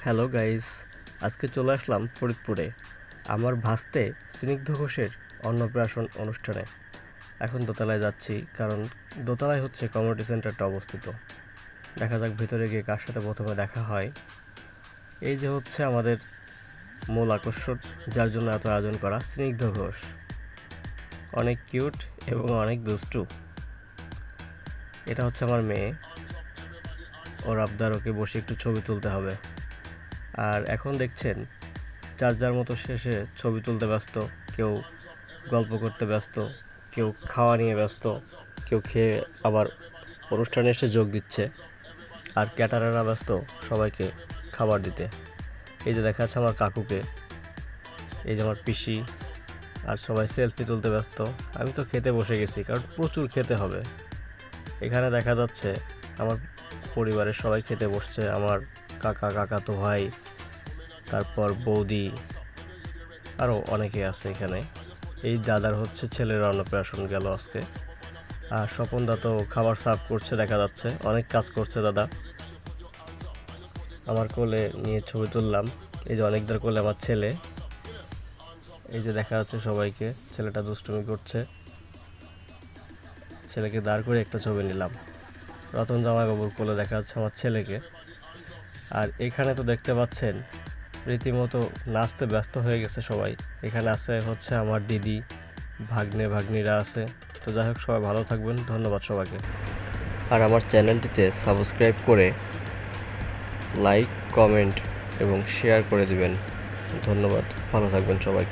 Hello guys, আজকে চলে আসলাম ফরিদপুরে আমার ভাস্তে স্নিগ্ধ ঘোষের অন্নপ্রাশন অনুষ্ঠানে। এখন দোতলায় যাচ্ছি, কারণ দোতলায় হচ্ছে কমিউনিটি সেন্টারটা অবস্থিত। দেখা যাক ভিতরে গিয়ে কার সাথে প্রথমে দেখা হয়। এই যে হচ্ছে আমাদের মূল আকর্ষণ, যার জন্য এত আয়োজন করা, স্নিগ্ধ ঘোষ। অনেক কিউট এবং অনেক দুষ্টু। এটা হচ্ছে আমার মেয়ে। ওর আবদার, ওকে বসে একটু ছবি তুলতে হবে। আর এখন দেখছেন যার যার মতো শেষে ছবি তুলতে ব্যস্ত, কেউ গল্প করতে ব্যস্ত, কেউ খাওয়া নিয়ে ব্যস্ত, কেউ খেয়ে আবার অনুষ্ঠানে এসে যোগ দিচ্ছে। আর ক্যাটারাররা ব্যস্ত সবাইকে খাবার দিতে। এই যে দেখা যাচ্ছে আমার কাকুকে, এই যে আমার পিসি, আর সবাই সেলফি তুলতে ব্যস্ত। আমি তো খেতে বসে গেছি, কারণ প্রচুর খেতে হবে। এখানে দেখা যাচ্ছে আমার পরিবারের সবাই খেতে বসছে, আমার কাকা, কাকাতো ভাই, তারপর বৌদি, আরও অনেকে আছে এখানে। এই দাদার হচ্ছে ছেলের অন্নপ্রাশন গেল আজকে। আর স্বপনদা তো খাবার সার্ভ করছে, দেখা যাচ্ছে অনেক কাজ করছে দাদা। আমার কোলে নিয়ে ছবি তুললাম। এই যে অনেকদের কোলে আমার ছেলে। এই যে দেখা যাচ্ছে সবাইকে, ছেলেটা দুষ্টুমি করছে। ছেলেকে দাঁড় করে একটা ছবি নিলাম। রতন জামাইবাবুর কোলে দেখা যাচ্ছে আমার ছেলেকে। আর এখানে তো দেখতে পাচ্ছেন রীতিমতো নাচতে ব্যস্ত হয়ে গেছে সবাই। এখানে আছে হচ্ছে আমার দিদি, ভাগ্নে ভাগ্নিরা আছে। তো যাই হোক, সবাই ভালো থাকবেন, ধন্যবাদ সবাইকে। আর আমার চ্যানেলটিতে সাবস্ক্রাইব করে লাইক, কমেন্ট এবং শেয়ার করে দিবেন। ধন্যবাদ, ভালো থাকবেন সবাই।